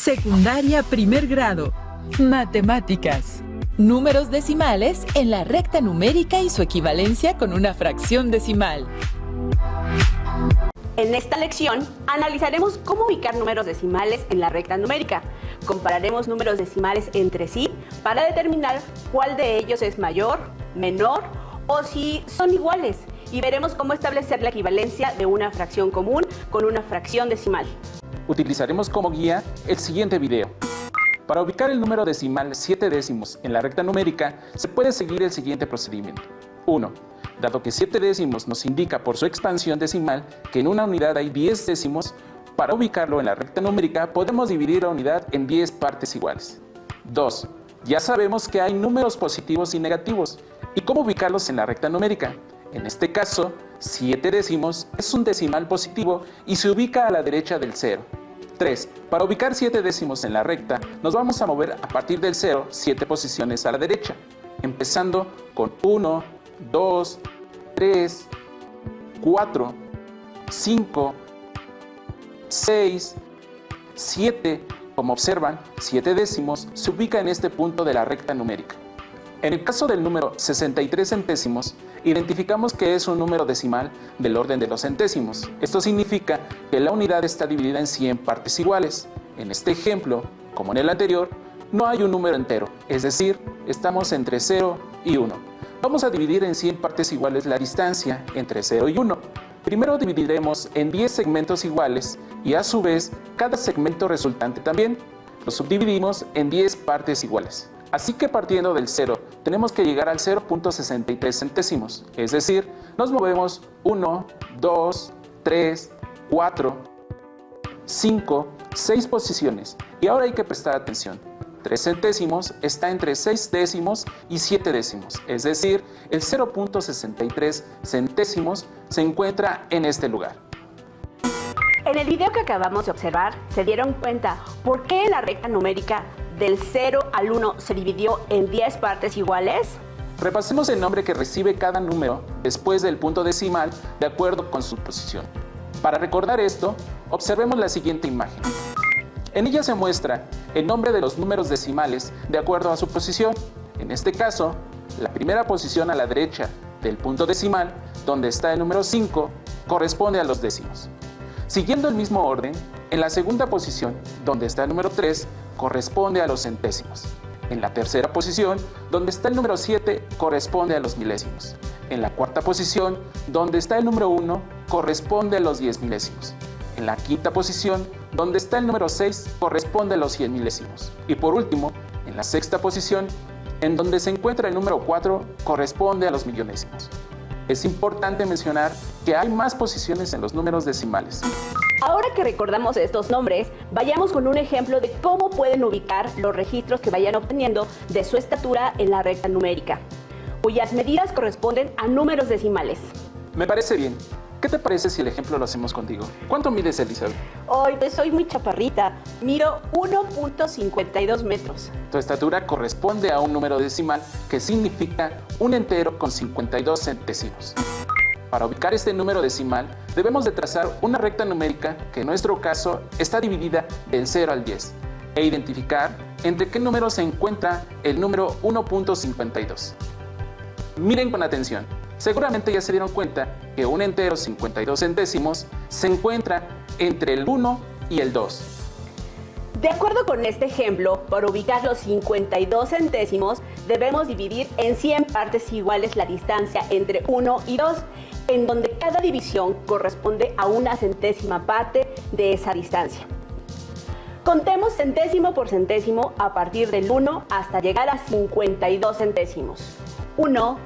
Secundaria primer grado. Matemáticas. Números decimales en la recta numérica y su equivalencia con una fracción decimal. En esta lección analizaremos cómo ubicar números decimales en la recta numérica. Compararemos números decimales entre sí para determinar cuál de ellos es mayor, menor o si son iguales. Y veremos cómo establecer la equivalencia de una fracción común con una fracción decimal. Utilizaremos como guía el siguiente video. Para ubicar el número decimal 7 décimos en la recta numérica, se puede seguir el siguiente procedimiento. 1. Dado que 7 décimos nos indica por su expansión decimal que en una unidad hay 10 décimos, para ubicarlo en la recta numérica podemos dividir la unidad en 10 partes iguales. 2. Ya sabemos que hay números positivos y negativos. ¿Y cómo ubicarlos en la recta numérica? En este caso, 7 décimos es un decimal positivo y se ubica a la derecha del 0. 3. Para ubicar 7 décimos en la recta, nos vamos a mover a partir del 0 7 posiciones a la derecha, empezando con 1, 2, 3, 4, 5, 6, 7. Como observan, 7 décimos se ubica en este punto de la recta numérica. En el caso del número 63 centésimos, identificamos que es un número decimal del orden de los centésimos. Esto significa que la unidad está dividida en 100 partes iguales. En este ejemplo, como en el anterior, no hay un número entero, es decir, estamos entre 0 y 1. Vamos a dividir en 100 partes iguales la distancia entre 0 y 1. Primero dividiremos en 10 segmentos iguales y a su vez cada segmento resultante también. Lo subdividimos en 10 partes iguales. Así que partiendo del 0, tenemos que llegar al 0.63 centésimos, es decir, nos movemos 1, 2, 3, 4, 5, 6 posiciones. Y ahora hay que prestar atención. 3 centésimos está entre 6 décimos y 7 décimos, es decir, el 0.63 centésimos se encuentra en este lugar. En el video que acabamos de observar, ¿se dieron cuenta por qué en la recta numérica del 0 al 1 se dividió en 10 partes iguales? Repasemos el nombre que recibe cada número después del punto decimal de acuerdo con su posición. Para recordar esto, observemos la siguiente imagen. En ella se muestra el nombre de los números decimales de acuerdo a su posición. En este caso, la primera posición a la derecha del punto decimal, donde está el número 5, corresponde a los décimos. Siguiendo el mismo orden, en la segunda posición, donde está el número 3, corresponde a los centésimos. En la tercera posición, donde está el número 7, corresponde a los milésimos. En la cuarta posición, donde está el número 1, corresponde a los 10 milésimos. En la quinta posición, donde está el número 6, corresponde a los 100 milésimos. Y por último, en la sexta posición, en donde se encuentra el número 4, corresponde a los millonésimos. Es importante mencionar que hay más posiciones en los números decimales. Ahora que recordamos estos nombres, vayamos con un ejemplo de cómo pueden ubicar los registros que vayan obteniendo de su estatura en la recta numérica, cuyas medidas corresponden a números decimales. Me parece bien. ¿Qué te parece si el ejemplo lo hacemos contigo? ¿Cuánto mides, Elizabeth? Hoy pues soy muy chaparrita, mido 1.52 metros. Tu estatura corresponde a un número decimal que significa un entero con 52 centésimos. Para ubicar este número decimal, debemos de trazar una recta numérica que en nuestro caso está dividida del 0 al 10 e identificar entre qué número se encuentra el número 1.52. Miren con atención. Seguramente ya se dieron cuenta que un entero 52 centésimos se encuentra entre el 1 y el 2. De acuerdo con este ejemplo, para ubicar los 52 centésimos, debemos dividir en 100 partes iguales la distancia entre 1 y 2, en donde cada división corresponde a una centésima parte de esa distancia. Contemos centésimo por centésimo a partir del 1 hasta llegar a 52 centésimos. 1,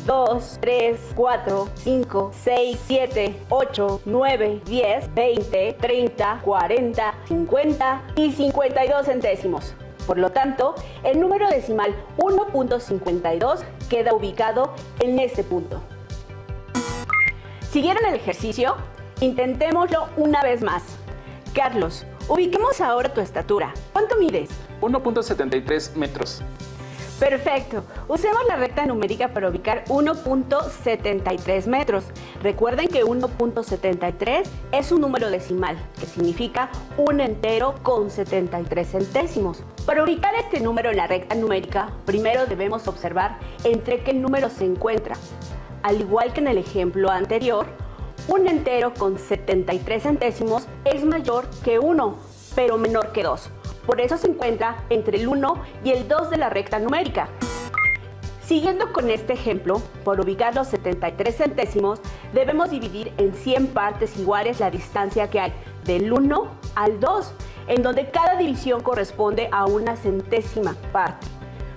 2, 3, 4, 5, 6, 7, 8, 9, 10, 20, 30, 40, 50 y 52 centésimos. Por lo tanto, el número decimal 1.52 queda ubicado en este punto. ¿Siguieron el ejercicio? Intentémoslo una vez más. Carlos, ubiquemos ahora tu estatura. ¿Cuánto mides? 1.73 metros. Perfecto. Usemos la recta numérica para ubicar 1.73 metros. Recuerden que 1.73 es un número decimal, que significa un entero con 73 centésimos. Para ubicar este número en la recta numérica, primero debemos observar entre qué número se encuentra. Al igual que en el ejemplo anterior, un entero con 73 centésimos es mayor que 1, pero menor que 2. Por eso se encuentra entre el 1 y el 2 de la recta numérica. Siguiendo con este ejemplo, por ubicar los 73 centésimos, debemos dividir en 100 partes iguales la distancia que hay del 1 al 2, en donde cada división corresponde a una centésima parte.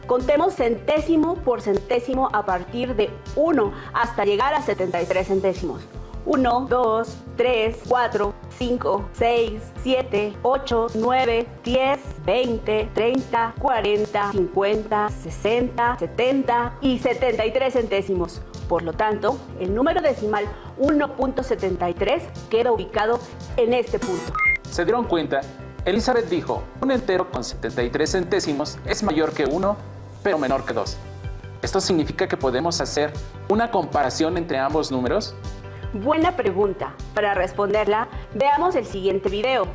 Contemos centésimo por centésimo a partir de 1 hasta llegar a 73 centésimos. 1, 2, 3, 4, 5, 6, 7, 8, 9, 10, 20, 30, 40, 50, 60, 70 y 73 centésimos. Por lo tanto, el número decimal 1.73 queda ubicado en este punto. ¿Se dieron cuenta? Elizabeth dijo, un entero con 73 centésimos es mayor que 1, pero menor que 2. ¿Esto significa que podemos hacer una comparación entre ambos números? Buena pregunta. Para responderla, veamos el siguiente video.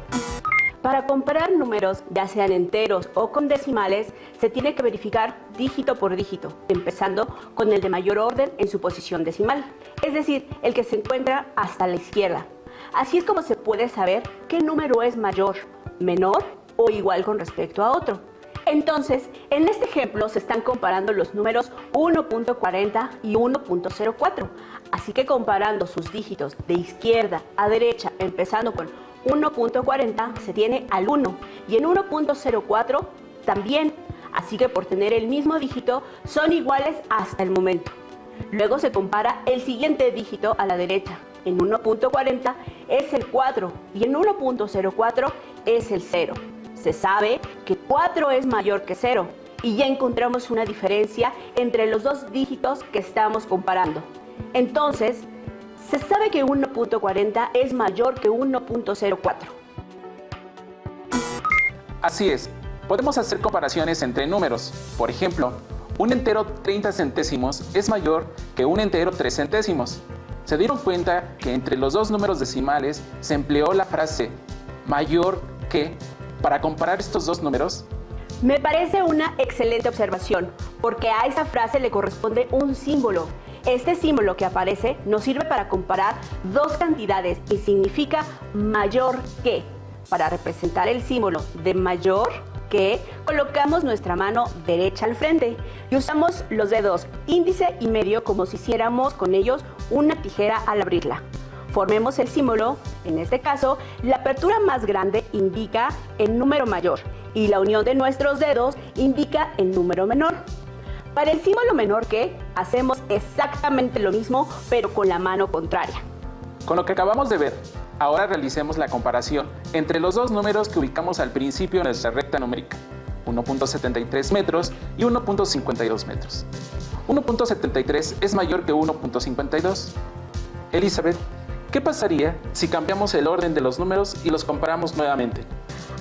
Para comparar números, ya sean enteros o con decimales, se tiene que verificar dígito por dígito, empezando con el de mayor orden en su posición decimal, es decir, el que se encuentra hasta la izquierda. Así es como se puede saber qué número es mayor, menor o igual con respecto a otro. Entonces, en este ejemplo se están comparando los números 1.40 y 1.04. Así que comparando sus dígitos de izquierda a derecha, empezando con 1.40, se tiene al 1 y en 1.04 también. Así que por tener el mismo dígito son iguales hasta el momento. Luego se compara el siguiente dígito a la derecha. En 1.40 es el 4 y en 1.04 es el 0. Se sabe que 4 es mayor que 0 y ya encontramos una diferencia entre los dos dígitos que estamos comparando. Entonces, se sabe que 1.40 es mayor que 1.04. Así es, podemos hacer comparaciones entre números. Por ejemplo, un entero 30 centésimos es mayor que un entero 3 centésimos. ¿Se dieron cuenta que entre los dos números decimales se empleó la frase mayor que para comparar estos dos números? Me parece una excelente observación, porque a esa frase le corresponde un símbolo. Este símbolo que aparece nos sirve para comparar dos cantidades y significa mayor que. Para representar el símbolo de mayor que, colocamos nuestra mano derecha al frente y usamos los dedos índice y medio como si hiciéramos con ellos una tijera al abrirla. Formemos el símbolo, en este caso, la apertura más grande indica el número mayor y la unión de nuestros dedos indica el número menor. Para el símbolo menor que, hacemos exactamente lo mismo, pero con la mano contraria. Con lo que acabamos de ver, ahora realicemos la comparación entre los dos números que ubicamos al principio de nuestra recta numérica, 1.73 metros y 1.52 metros. 1.73 es mayor que 1.52. Elizabeth, ¿qué pasaría si cambiamos el orden de los números y los comparamos nuevamente?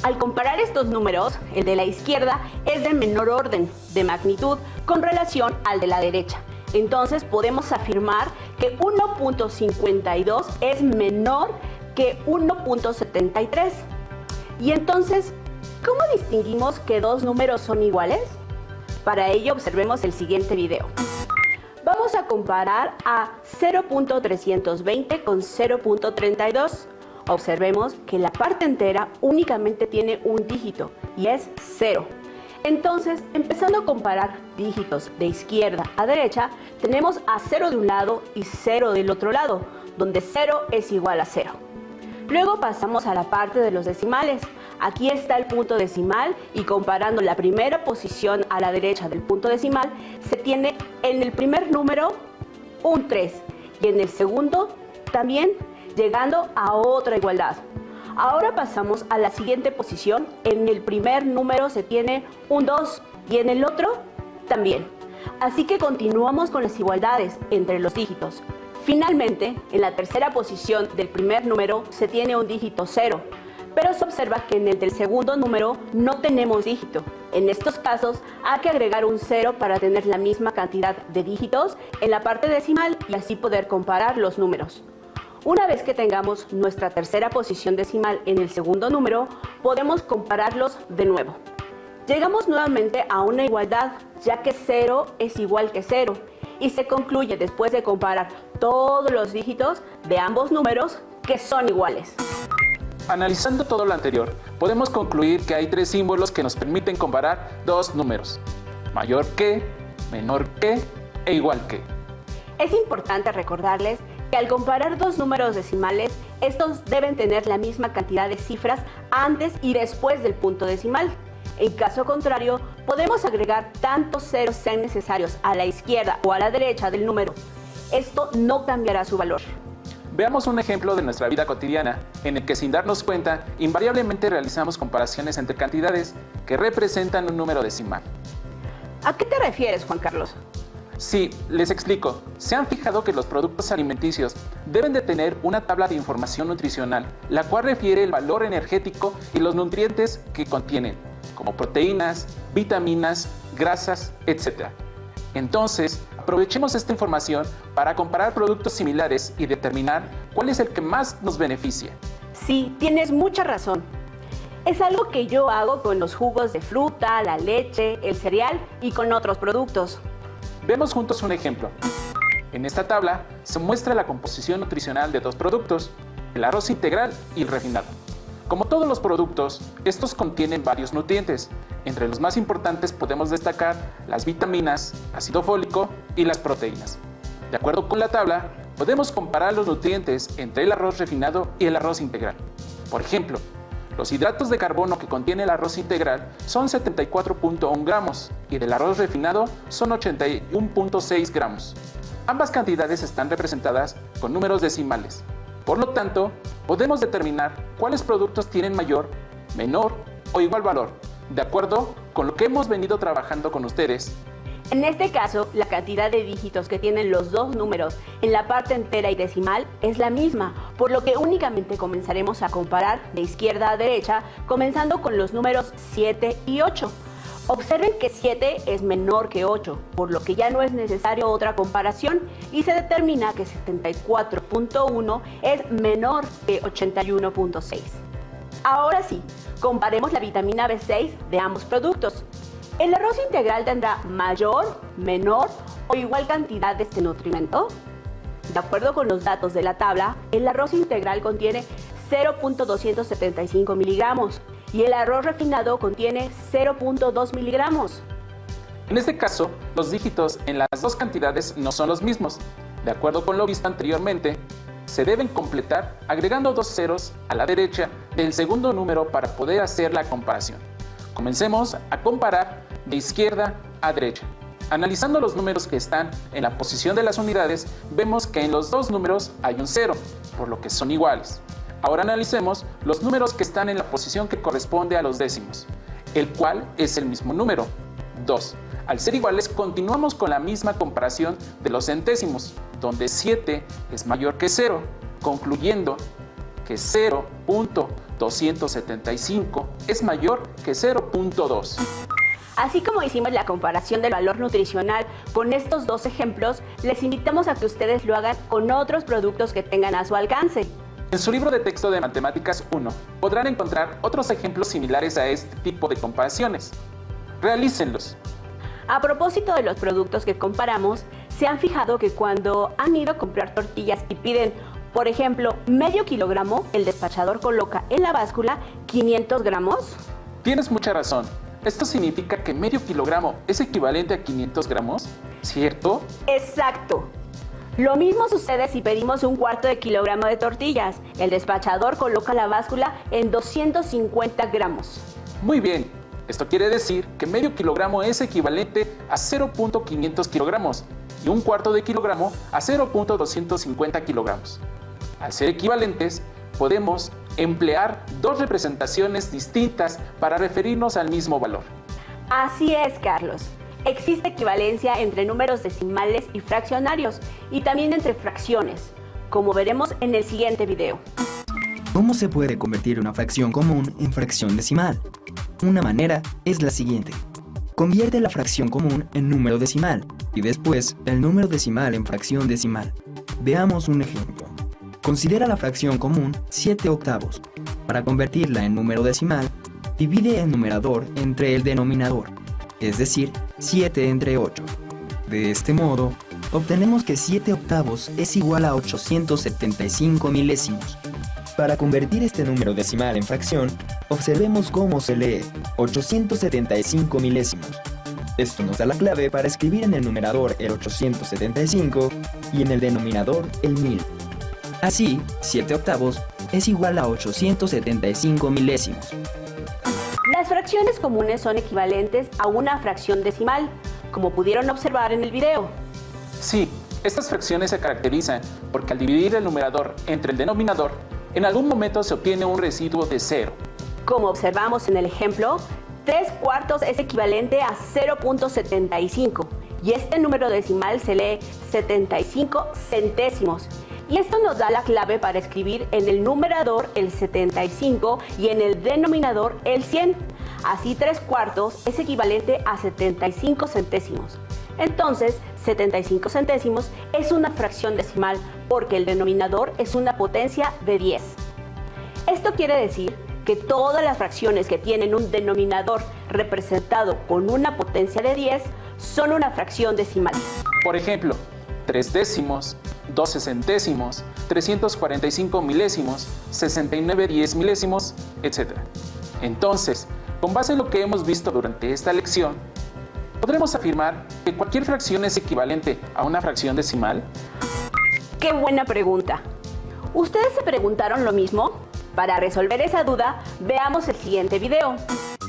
Al comparar estos números, el de la izquierda es de menor orden de magnitud con relación al de la derecha. Entonces podemos afirmar que 1.52 es menor que 1.73. Y entonces, ¿cómo distinguimos que dos números son iguales? Para ello observemos el siguiente video. Vamos a comparar a 0.320 con 0.32. Observemos que la parte entera únicamente tiene un dígito y es 0. Entonces, empezando a comparar dígitos de izquierda a derecha, tenemos a 0 de un lado y 0 del otro lado, donde 0 es igual a 0. Luego pasamos a la parte de los decimales. Aquí está el punto decimal y comparando la primera posición a la derecha del punto decimal, se tiene en el primer número un 3 y en el segundo también, llegando a otra igualdad. Ahora pasamos a la siguiente posición. En el primer número se tiene un 2 y en el otro también. Así que continuamos con las igualdades entre los dígitos. Finalmente, en la tercera posición del primer número se tiene un dígito 0, pero se observa que en el del segundo número no tenemos dígito. En estos casos hay que agregar un 0 para tener la misma cantidad de dígitos en la parte decimal y así poder comparar los números. Una vez que tengamos nuestra tercera posición decimal en el segundo número, podemos compararlos de nuevo. Llegamos nuevamente a una igualdad, ya que 0 es igual que 0, y se concluye después de comparar todos los dígitos de ambos números que son iguales. Analizando todo lo anterior, podemos concluir que hay tres símbolos que nos permiten comparar dos números: mayor que, menor que e igual que. Es importante recordarles que al comparar dos números decimales, estos deben tener la misma cantidad de cifras antes y después del punto decimal. En caso contrario, podemos agregar tantos ceros sean necesarios a la izquierda o a la derecha del número. Esto no cambiará su valor. Veamos un ejemplo de nuestra vida cotidiana, en el que sin darnos cuenta, invariablemente realizamos comparaciones entre cantidades que representan un número decimal. ¿A qué te refieres, Juan Carlos? Sí, les explico. ¿Se han fijado que los productos alimenticios deben de tener una tabla de información nutricional, la cual refiere el valor energético y los nutrientes que contienen, como proteínas, vitaminas, grasas, etc.? Entonces, aprovechemos esta información para comparar productos similares y determinar cuál es el que más nos beneficia. Sí, tienes mucha razón. Es algo que yo hago con los jugos de fruta, la leche, el cereal y con otros productos. Veamos juntos un ejemplo. En esta tabla se muestra la composición nutricional de dos productos, el arroz integral y el refinado. Como todos los productos, estos contienen varios nutrientes. Entre los más importantes podemos destacar las vitaminas, ácido fólico y las proteínas. De acuerdo con la tabla, podemos comparar los nutrientes entre el arroz refinado y el arroz integral. Por ejemplo, los hidratos de carbono que contiene el arroz integral son 74.1 gramos y del arroz refinado son 81.6 gramos. Ambas cantidades están representadas con números decimales. Por lo tanto, podemos determinar cuáles productos tienen mayor, menor o igual valor, de acuerdo con lo que hemos venido trabajando con ustedes. En este caso, la cantidad de dígitos que tienen los dos números en la parte entera y decimal es la misma, por lo que únicamente comenzaremos a comparar de izquierda a derecha, comenzando con los números 7 y 8. Observen que 7 es menor que 8, por lo que ya no es necesario otra comparación y se determina que 74.1 es menor que 81.6. Ahora sí, comparemos la vitamina B6 de ambos productos. ¿El arroz integral tendrá mayor, menor o igual cantidad de este nutrimento? De acuerdo con los datos de la tabla, el arroz integral contiene 0.275 miligramos y el arroz refinado contiene 0.2 miligramos. En este caso, los dígitos en las dos cantidades no son los mismos. De acuerdo con lo visto anteriormente, se deben completar agregando dos ceros a la derecha del segundo número para poder hacer la comparación. Comencemos a comparar de izquierda a derecha. Analizando los números que están en la posición de las unidades, vemos que en los dos números hay un 0, por lo que son iguales. Ahora analicemos los números que están en la posición que corresponde a los décimos, el cual es el mismo número, 2. Al ser iguales, continuamos con la misma comparación de los centésimos, donde 7 es mayor que 0, concluyendo que 0.275 es mayor que 0.2. Así como hicimos la comparación del valor nutricional con estos dos ejemplos, les invitamos a que ustedes lo hagan con otros productos que tengan a su alcance. En su libro de texto de Matemáticas 1 podrán encontrar otros ejemplos similares a este tipo de comparaciones. Realícenlos. A propósito de los productos que comparamos, ¿se han fijado que cuando han ido a comprar tortillas y piden, por ejemplo, medio kilogramo, el despachador coloca en la báscula 500 gramos? Tienes mucha razón. ¿Esto significa que medio kilogramo es equivalente a 500 gramos? ¿Cierto? Exacto. Lo mismo sucede si pedimos un cuarto de kilogramo de tortillas. El despachador coloca la báscula en 250 gramos. Muy bien. Esto quiere decir que medio kilogramo es equivalente a 0.500 kilogramos y un cuarto de kilogramo a 0.250 kilogramos. Al ser equivalentes, podemos emplear dos representaciones distintas para referirnos al mismo valor. Así es, Carlos. Existe equivalencia entre números decimales y fraccionarios y también entre fracciones, como veremos en el siguiente video. ¿Cómo se puede convertir una fracción común en fracción decimal? Una manera es la siguiente. Convierte la fracción común en número decimal y después el número decimal en fracción decimal. Veamos un ejemplo. Considera la fracción común 7 octavos. Para convertirla en número decimal, divide el numerador entre el denominador, es decir, 7 entre 8. De este modo, obtenemos que 7 octavos es igual a 875 milésimos. Para convertir este número decimal en fracción, observemos cómo se lee 875 milésimos. Esto nos da la clave para escribir en el numerador el 875 y en el denominador el 1000. Así, 7 octavos es igual a 875 milésimos. Las fracciones comunes son equivalentes a una fracción decimal, como pudieron observar en el video. Sí, estas fracciones se caracterizan porque al dividir el numerador entre el denominador, en algún momento se obtiene un residuo de 0. Como observamos en el ejemplo, 3 cuartos es equivalente a 0.75 y este número decimal se lee 75 centésimos. Y esto nos da la clave para escribir en el numerador el 75 y en el denominador el 100. Así 3 cuartos es equivalente a 75 centésimos. Entonces, 75 centésimos es una fracción decimal porque el denominador es una potencia de 10. Esto quiere decir que todas las fracciones que tienen un denominador representado con una potencia de 10 son una fracción decimal. Por ejemplo, 3 décimos, 12 centésimos, 345 milésimos, 69 10 milésimos, etc. Entonces, con base en lo que hemos visto durante esta lección, ¿podremos afirmar que cualquier fracción es equivalente a una fracción decimal? ¡Qué buena pregunta! ¿Ustedes se preguntaron lo mismo? Para resolver esa duda, veamos el siguiente video.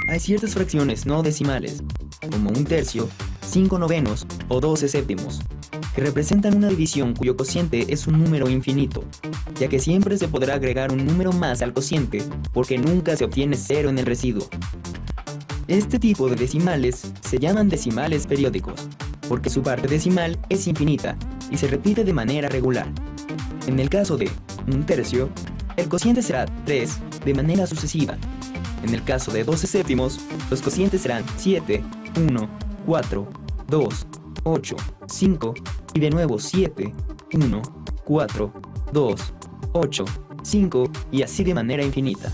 Hay ciertas fracciones no decimales, como 1/3, 5/9 o 12/7, que representan una división cuyo cociente es un número infinito, ya que siempre se podrá agregar un número más al cociente porque nunca se obtiene 0 en el residuo. Este tipo de decimales se llaman decimales periódicos, porque su parte decimal es infinita y se repite de manera regular. En el caso de 1/3, el cociente será 3 de manera sucesiva. En el caso de 12/7, los cocientes serán 7, 1, 4, 2, 8, 5 y de nuevo 7, 1, 4, 2, 8, 5 y así de manera infinita.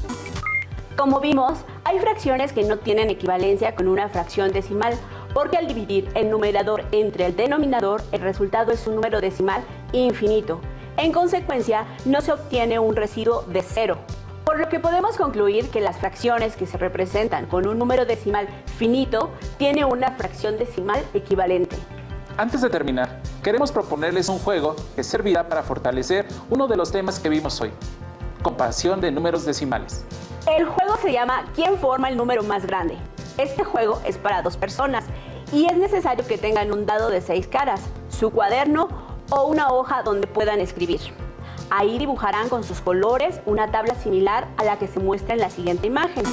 Como vimos, hay fracciones que no tienen equivalencia con una fracción decimal, porque al dividir el numerador entre el denominador, el resultado es un número decimal infinito. En consecuencia, no se obtiene un residuo de 0. Por lo que podemos concluir que las fracciones que se representan con un número decimal finito tienen una fracción decimal equivalente. Antes de terminar, queremos proponerles un juego que servirá para fortalecer uno de los temas que vimos hoy: comparación de números decimales. El juego se llama ¿Quién forma el número más grande? Este juego es para 2 personas y es necesario que tengan un dado de 6 caras, su cuaderno o una hoja donde puedan escribir. Ahí dibujarán con sus colores una tabla similar a la que se muestra en la siguiente imagen,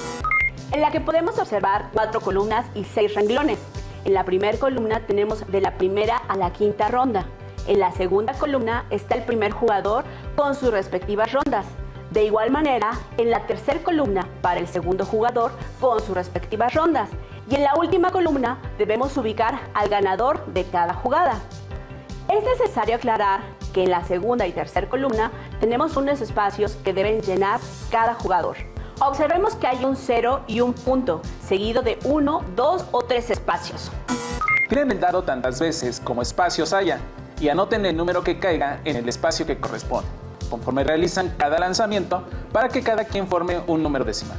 en la que podemos observar 4 columnas y 6 renglones. En la primera columna tenemos de la primera a la quinta ronda. En la segunda columna está el primer jugador con sus respectivas rondas. De igual manera, en la tercera columna para el segundo jugador con sus respectivas rondas. Y en la última columna debemos ubicar al ganador de cada jugada. Es necesario aclarar que en la segunda y tercera columna tenemos unos espacios que deben llenar cada jugador. Observemos que hay un 0 y un punto, seguido de 1, 2 o 3 espacios. Tiren el dado tantas veces como espacios haya y anoten el número que caiga en el espacio que corresponde, conforme realizan cada lanzamiento para que cada quien forme un número decimal.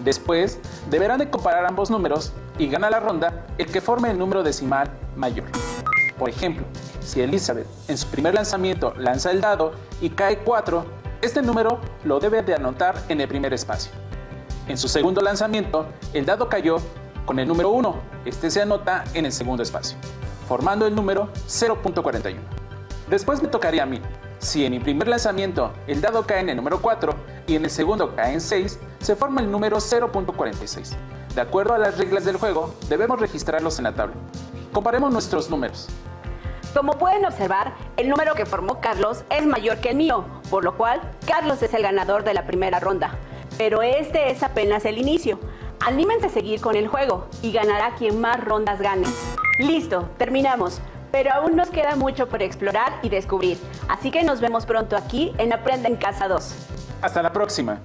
Después, deberán de comparar ambos números y gana la ronda el que forme el número decimal mayor. Por ejemplo, si Elizabeth en su primer lanzamiento lanza el dado y cae 4, este número lo debe de anotar en el primer espacio. En su segundo lanzamiento, el dado cayó con el número 1, este se anota en el segundo espacio, formando el número 0.41. Después me tocaría a mí. Si en mi primer lanzamiento el dado cae en el número 4 y en el segundo cae en 6, se forma el número 0.46. De acuerdo a las reglas del juego, debemos registrarlos en la tabla. Comparemos nuestros números. Como pueden observar, el número que formó Carlos es mayor que el mío, por lo cual Carlos es el ganador de la primera ronda. Pero este es apenas el inicio. Anímense a seguir con el juego y ganará quien más rondas gane. Listo, terminamos. Pero aún nos queda mucho por explorar y descubrir. Así que nos vemos pronto aquí en Aprende en Casa 2. Hasta la próxima.